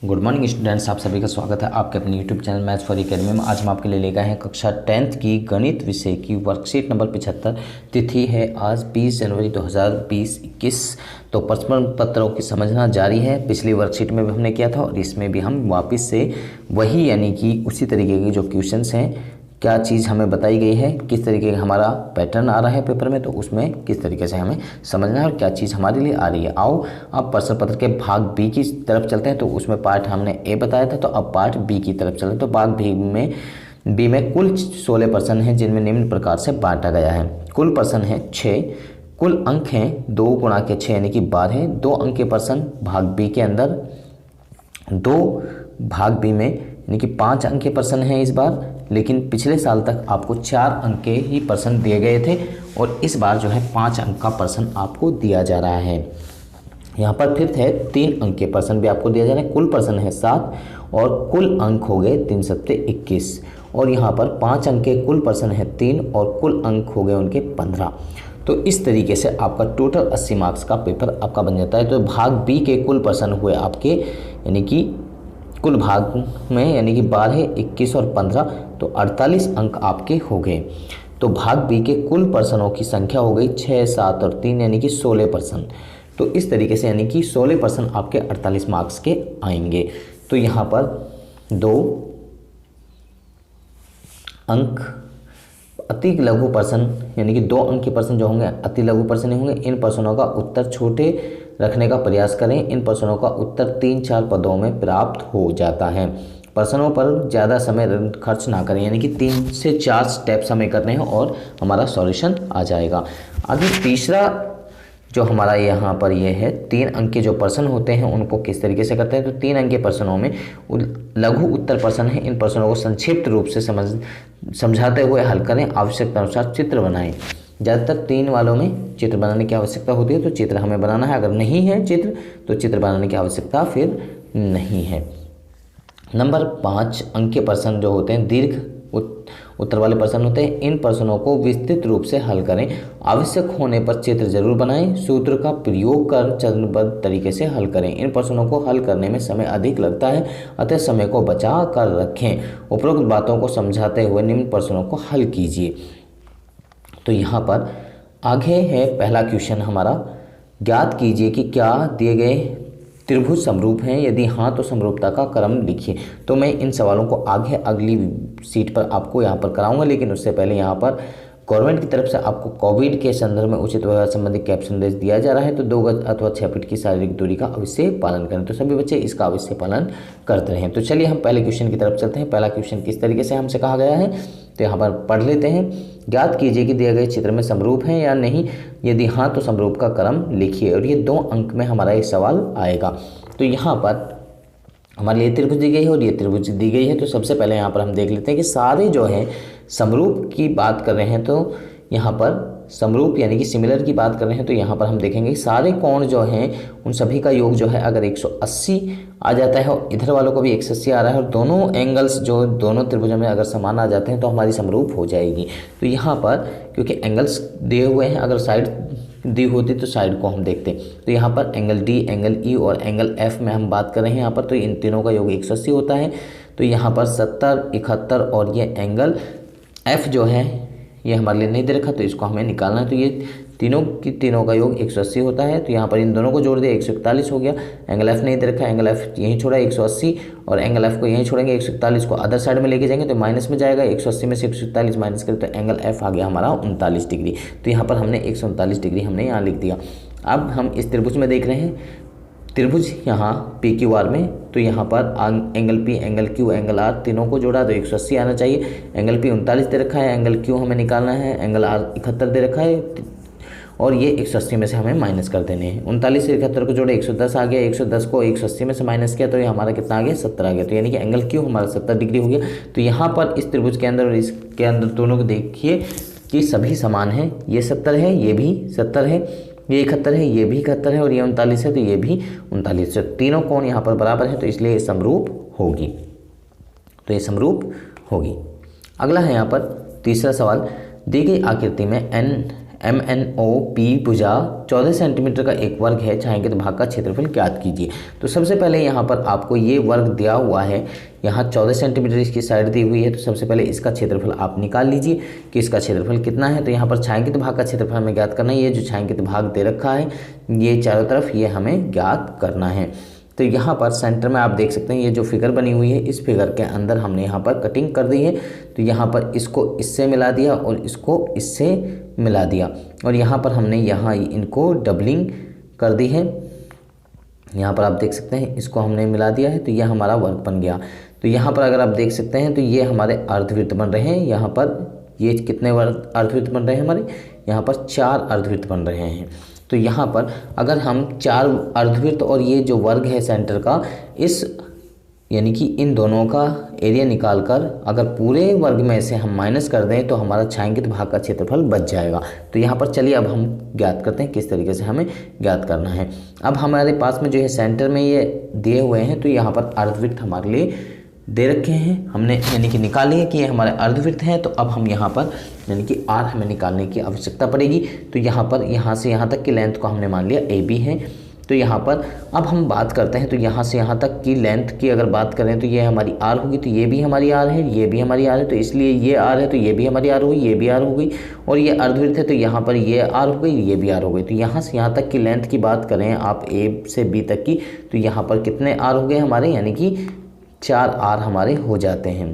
Good morning students, आप सभी का स्वागत है आपके अपने YouTube channel maths for academy में। आज हम आपके लिए ले गए हैं कक्षा 10th की गणित विषय की वर्कशीट नंबर 75। तिथि है आज 20 जनवरी 2020-21। तो प्रश्न पत्रों की समझना जारी है। पिछली वर्कशीट में भी हमने किया था और इसमें भी हम वापस से वही यानी कि उसी तरीके के जो क्वेश्चंस हैं, क्या चीज़ हमें बताई गई है, किस तरीके का हमारा पैटर्न आ रहा है पेपर में, तो उसमें किस तरीके से हमें समझना है और क्या चीज़ हमारे लिए आ रही है। आओ अब प्रश्न पत्र के भाग बी की तरफ चलते हैं। तो उसमें पार्ट हमने ए बताया था, तो अब पार्ट बी की तरफ चलते हैं। तो भाग बी में कुल 16 प्रश्न हैं जिनमें निम्न प्रकार से बांटा गया है। कुल प्रश्न है 6, कुल अंक हैं 2 गुणा के 6 यानी कि 12। 2 अंक के प्रश्न भाग बी के अंदर, 2 भाग बी में यानी कि 5 अंक के प्रश्न हैं इस बार। लेकिन पिछले साल तक आपको 4 अंक के ही प्रश्न दिए गए थे और इस बार जो है 5 अंक का प्रश्न आपको दिया जा रहा है। यहाँ पर फिर है 3 अंक के प्रश्न भी आपको दिया जा रहा है। कुल प्रश्न है 7 और कुल अंक हो गए 3 सत्ते 21। और यहाँ पर 5 अंक के कुल प्रश्न है 3 और कुल अंक हो गए उनके 15। तो इस तरीके से आपका टोटल 80 मार्क्स का पेपर आपका बन जाता है। तो भाग बी के कुल प्रश्न हुए आपके यानी कि कुल भाग में यानी कि 12, 21 और 15, तो 48 अंक आपके हो गए। तो भाग बी के कुल प्रश्नों की संख्या हो गई 6, 7 और 3 यानी कि 16 प्रश्न। तो इस तरीके से यानी कि 16 प्रश्न आपके 48 मार्क्स के आएंगे। तो यहाँ पर 2 अंक अति लघु प्रश्न यानी कि 2 अंक के प्रश्न जो होंगे अति लघु प्रश्न नहीं होंगे। इन प्रश्नों का उत्तर छोटे रखने का प्रयास करें। इन प्रश्नों का उत्तर 3-4 पदों में प्राप्त हो जाता है। प्रश्नों पर ज़्यादा समय खर्च ना करें यानी कि 3 से 4 स्टेप्स हमें करने हैं और हमारा सॉल्यूशन आ जाएगा। आगे तीसरा जो हमारा यहाँ पर ये है 3 अंक के जो प्रश्न होते हैं उनको किस तरीके से करते हैं। तो 3 अंक के प्रश्नों में लघु उत्तर प्रश्न है। इन प्रश्नों को संक्षिप्त रूप से समझाते हुए हल करें। आवश्यकता अनुसार चित्र बनाएं। ज़्यादातर 3 वालों में चित्र बनाने की आवश्यकता होती है, तो चित्र हमें बनाना है। अगर नहीं है चित्र तो चित्र बनाने की आवश्यकता फिर नहीं है। नंबर 5 अंक के प्रश्न जो होते हैं दीर्घ उत्तर वाले प्रश्न होते हैं। इन प्रश्नों को विस्तृत रूप से हल करें। आवश्यक होने पर चित्र जरूर बनाएं। सूत्र का प्रयोग कर चरणबद्ध तरीके से हल करें। इन प्रश्नों को हल करने में समय अधिक लगता है, अतः समय को बचा कर रखें। उपरोक्त बातों को समझाते हुए निम्न प्रश्नों को हल कीजिए। तो यहाँ पर आगे है पहला क्वेश्चन हमारा, ज्ञात कीजिए कि क्या दिए गए त्रिभुज समरूप हैं, यदि हाँ तो समरूपता का क्रम लिखिए। तो मैं इन सवालों को आगे अगली सीट पर आपको यहाँ पर कराऊंगा, लेकिन उससे पहले यहाँ पर गवर्नमेंट की तरफ से आपको कोविड के संदर्भ में उचित व्यवहार संबंधी कैंप संदेश दिया जा रहा है। तो 2 गज अथवा 6 फीट की शारीरिक दूरी का अवश्य पालन करें। तो सभी बच्चे इसका अवश्य पालन करते रहें। तो चलिए हम पहले क्वेश्चन की तरफ चलते हैं। पहला क्वेश्चन किस तरीके से हमसे कहा गया है, तो यहाँ पर पढ़ लेते हैं। ज्ञात कीजिए कि दिए गए चित्र में समरूप हैं या नहीं, यदि हाँ तो समरूप का क्रम लिखिए। और ये 2 अंक में हमारा एक सवाल आएगा। तो यहाँ पर हमारे लिए त्रिभुज दी गई है और ये त्रिभुज दी गई है। तो सबसे पहले यहाँ पर हम देख लेते हैं कि सारे जो हैं समरूप की बात कर रहे हैं। तो यहाँ पर समरूप यानी कि सिमिलर की बात कर रहे हैं। तो यहाँ पर हम देखेंगे कि सारे कोण जो हैं उन सभी का योग जो है अगर 180 आ जाता है और इधर वालों को भी 180 आ रहा है और दोनों एंगल्स जो दोनों त्रिभुजों में अगर समान आ जाते हैं तो हमारी समरूप हो जाएगी। तो यहाँ पर क्योंकि एंगल्स दिए हुए हैं, अगर साइड दी होती तो साइड को हम देखते। तो यहाँ पर एंगल डी, एंगल ई और एंगल एफ में हम बात कर रहे हैं यहाँ पर। तो इन तीनों का योग 180 होता है। तो यहाँ पर 70, 71 और ये एंगल एफ जो है ये हमारे लिए नहीं दे रखा, तो इसको हमें निकालना है। तो ये तीनों का योग 180 होता है। तो यहाँ पर इन दोनों को जोड़ दिया 141 हो गया। एंगल एफ नहीं दे रखा, एंगल एफ यहीं छोड़ा 180 और एंगल एफ को यहीं छोड़ेंगे 141 को अदर साइड में लेके जाएंगे तो माइनस में जाएगा। 180 में से 141 माइनस करें तो एंगल एफ आ गया हमारा 39 डिग्री। तो यहाँ पर हमने 139 डिग्री हमने यहाँ लिख दिया। अब हम इस त्रिभुज में देख रहे हैं त्रिभुज यहाँ पी क्यू आर में। तो यहाँ पर angle P, angle Q, angle R तीनों को जोड़ा तो 180 आना चाहिए। एंगल पी 39 दे रखा है, एंगल क्यू हमें निकालना है, एंगल आर 71 दे रखा है और ये 180 में से हमें माइनस कर देने हैं। 39 से 71 को जोड़े 110 आ गया। 110 को 180 में से माइनस किया तो ये हमारा कितना आ गया, 70 आ गया। तो यानी कि एंगल क्यू हमारा 70 डिग्री हो गया। तो यहाँ पर इस त्रिभुज के अंदर और इसके अंदर दोनों को देखिए कि सभी समान हैं। ये 70 है, ये भी 70 है, ये 71 है, ये भी 71 है और ये 39 है तो ये भी 39 है। तीनों कोण यहाँ पर बराबर है तो इसलिए ये समरूप होगी। तो ये समरूप होगी। अगला है यहाँ पर तीसरा सवाल, दी गई आकृति में MNOP भुजा 14 सेंटीमीटर का एक वर्ग है, छायांकित भाग का क्षेत्रफल ज्ञात कीजिए। तो सबसे पहले यहाँ पर आपको ये वर्ग दिया हुआ है, यहाँ 14 सेंटीमीटर इसकी साइड दी हुई है। तो सबसे पहले इसका क्षेत्रफल आप निकाल लीजिए कि इसका क्षेत्रफल कितना है। तो यहाँ पर छायांकित भाग का क्षेत्रफल हमें ज्ञात करना है। ये जो छायांकित भाग दे रखा है ये चारों तरफ, ये हमें ज्ञात करना है। तो यहाँ पर सेंटर में आप देख सकते हैं ये जो फिगर बनी हुई है, इस फिगर के अंदर हमने यहाँ पर कटिंग कर दी है। तो यहाँ पर इसको इससे मिला दिया और इसको इससे मिला दिया, और यहाँ पर हमने यहाँ इनको डबलिंग कर दी है। यहाँ पर आप देख सकते हैं इसको हमने मिला दिया है, तो यह हमारा वर्ग बन गया। तो यहाँ पर अगर आप देख सकते हैं तो ये हमारे अर्धवृत्त बन रहे हैं। यहाँ पर ये कितने अर्धवृत्त बन रहे हैं हमारे, यहाँ पर 4 अर्धवृत्त बन रहे हैं। तो यहाँ पर अगर हम 4 अर्धवृत्त और ये जो वर्ग है सेंटर का, इस यानी कि इन दोनों का एरिया निकालकर अगर पूरे वर्ग में से हम माइनस कर दें तो हमारा छायांकित भाग का क्षेत्रफल बच जाएगा। तो यहाँ पर चलिए अब हम ज्ञात करते हैं किस तरीके से हमें ज्ञात करना है। अब हमारे पास में जो है सेंटर में ये दिए हुए हैं, तो यहाँ पर अर्धवृत्त हमारे लिए दे रखे हैं हमने, यानी कि निकाल लिए कि ये हमारे अर्धवृत्त हैं। तो अब हम यहाँ पर यानी कि R हमें निकालने की आवश्यकता पड़ेगी। तो यहाँ पर यहाँ से यहाँ तक की लेंथ को हमने मान लिया AB है। तो यहाँ पर अब हम बात करते हैं, तो यहाँ से यहाँ तक की लेंथ की अगर बात करें तो ये हमारी R होगी। तो ये भी हमारी R है, ये भी हमारी R है, तो इसलिए ये R है तो ये भी हमारी R होगी, ये भी R हो गई। और ये अर्धवृत्त है तो यहाँ पर ये R हो गई, ये भी R हो गई। तो यहाँ से यहाँ तक की लेंथ की बात करें आप A से B तक की, तो यहाँ पर कितने R हो गए हमारे, यानी कि 4 R हमारे हो जाते हैं।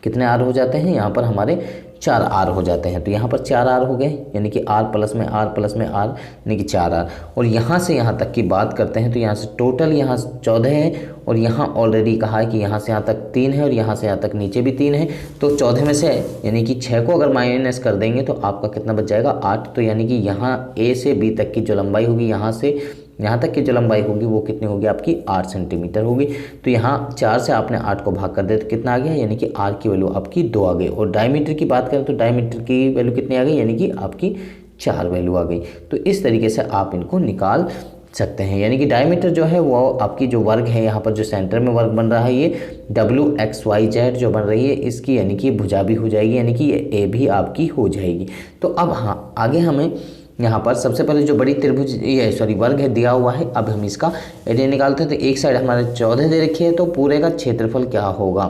कितने R हो जाते हैं, यहाँ पर हमारे 4 R हो जाते हैं। तो यहाँ पर 4 R हो गए, यानी कि R प्लस में R प्लस में R, यानी कि 4 R। और यहाँ से यहाँ तक की बात करते हैं तो यहाँ से टोटल यहाँ 14 है, और यहाँ ऑलरेडी कहा है कि यहाँ से यहाँ तक 3 है और यहाँ से यहाँ तक नीचे भी 3 है। तो 14 में से यानी कि 6 को अगर माइनस कर देंगे तो आपका कितना बच जाएगा, 8। तो यानी कि यहाँ A से B तक की जो लंबाई होगी, यहाँ से यहाँ तक की जो लंबाई होगी वो कितनी होगी आपकी, 8 सेंटीमीटर होगी। तो यहाँ 4 से आपने 8 को भाग कर दिया तो कितना आ गया, यानी कि R की वैल्यू आपकी 2 आ गई। और डायमीटर की बात करें तो डायमीटर की वैल्यू कितनी आ गई, यानी कि आपकी 4 वैल्यू आ गई। तो इस तरीके से आप इनको निकाल सकते हैं। यानी कि डायमीटर जो है वो आपकी जो वर्ग है, यहाँ पर जो सेंटर में वर्ग बन रहा है ये WXYZ जो बन रही है इसकी, यानी कि भुजा भी हो जाएगी, यानी कि ये A भी आपकी हो जाएगी। तो अब हाँ आगे हमें यहाँ पर सबसे पहले जो बड़ी त्रिभुज ये वर्ग है दिया हुआ है, अब हम इसका एरिया निकालते हैं। तो एक साइड हमारे 14 दे रखी है, तो पूरे का क्षेत्रफल क्या होगा।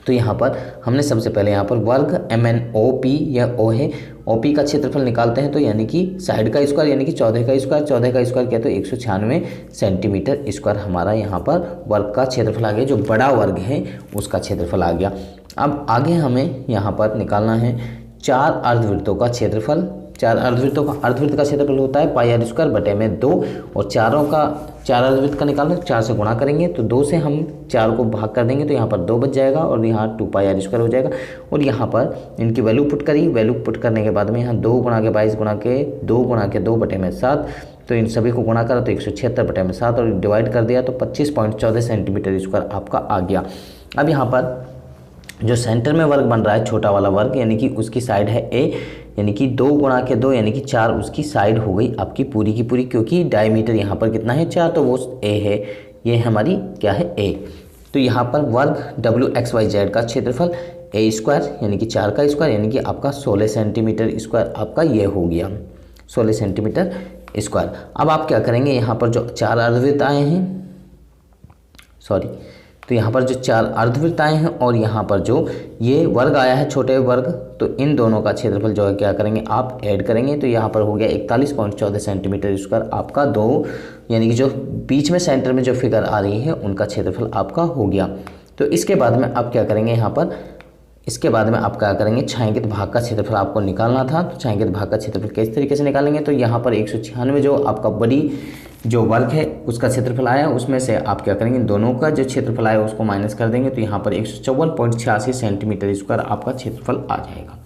तो यहाँ पर हमने सबसे पहले यहाँ पर वर्ग MNOP या O है, OP का क्षेत्रफल निकालते हैं। तो यानी कि साइड का स्क्वायर यानी कि 14 का स्क्वायर, 14 का स्क्वायर क्या, तो 196 सेंटीमीटर स्क्वायर हमारा यहाँ पर वर्ग का क्षेत्रफल आ गया। जो बड़ा वर्ग है उसका क्षेत्रफल आ गया। अब आगे हमें यहाँ पर निकालना है 4 अर्धवृत्तों का क्षेत्रफल। 4 अर्धवृत्तों का, अर्धवृत्त का क्षेत्रफल होता है पाई r स्क्वायर बटे में 2, और 4 अर्धवृत्त का निकालना है 4 से गुणा करेंगे तो 2 से हम 4 को भाग कर देंगे तो यहाँ पर 2 बच जाएगा, और यहाँ 2 पाई r स्क्वायर हो जाएगा। और यहाँ पर इनकी वैल्यू पुट करी, वैल्यू पुट करने के बाद में यहाँ 2 गुणा के 22 गुणा के 2 गुणा के 2 बटे में 7, तो इन सभी को गुणा करा तो 176 बटे में 7 और डिवाइड कर दिया तो 25.14 सेंटीमीटर स्क्वायर आपका आ गया। अब यहाँ पर जो सेंटर में वर्ग बन रहा है छोटा वाला वर्ग, यानी कि उसकी साइड है A, यानी कि 2 गुणा के 2 यानी कि 4 उसकी साइड हो गई आपकी पूरी की पूरी, क्योंकि डायमीटर यहाँ पर कितना है 4, तो वो A है, ये हमारी क्या है A। तो यहाँ पर वर्ग WXYZ का क्षेत्रफल A स्क्वायर यानी कि 4 का स्क्वायर यानी कि आपका 16 सेंटीमीटर स्क्वायर आपका ये हो गया, 16 सेंटीमीटर स्क्वायर। अब आप क्या करेंगे, यहाँ पर जो 4 अर्धवृत्त आए हैं, तो यहाँ पर जो 4 अर्धवृत्त आए हैं और यहाँ पर जो ये वर्ग आया है छोटे वर्ग, तो इन दोनों का क्षेत्रफल जो है क्या करेंगे आप ऐड करेंगे। तो यहाँ पर हो गया 41.14 सेंटीमीटर स्क्वायर आपका 2, यानी कि जो बीच में सेंटर में जो फिगर आ रही है उनका क्षेत्रफल आपका हो गया। तो इसके बाद में आप क्या करेंगे, यहाँ पर इसके बाद में आप क्या करेंगे, छायांकित भाग का क्षेत्रफल आपको निकालना था। तो छायांकित भाग का क्षेत्रफल किस तरीके से निकालेंगे, तो यहाँ पर 196 जो आपका बड़ी जो वर्ग है उसका क्षेत्रफल आया, उसमें से आप क्या करेंगे, दोनों का जो क्षेत्रफल आया उसको माइनस कर देंगे। तो यहाँ पर 154.86 सेंटीमीटर स्क्वायर आपका क्षेत्रफल आ जाएगा।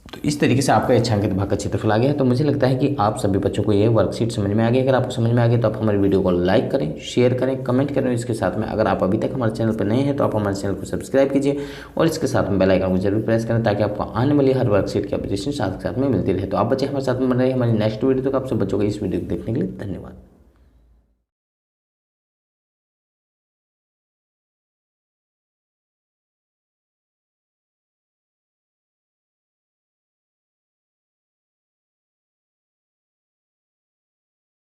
तो इस तरीके से आपका छायांकित भाग का क्षेत्रफल आ गया है। तो मुझे लगता है कि आप सभी बच्चों को ये वर्कशीट समझ में आ गई। अगर आपको समझ में आ गई तो आप हमारी वीडियो को लाइक करें, शेयर करें, कमेंट करें। इसके साथ में अगर आप अभी तक हमारे चैनल पर नए हैं तो आप हमारे चैनल को सब्सक्राइब कीजिए और इसके साथ में बेल आइकन को जरूर प्रेस करें ताकि आपको आने वाली हर वर्कशीट की अपडेशन साथ में मिलती रहे। तो आप बच्चे हमारे साथ में बन रहे हैं हमारी नेक्स्ट वीडियो तक। आप सब बच्चों को इस वीडियो को देखने के लिए धन्यवाद।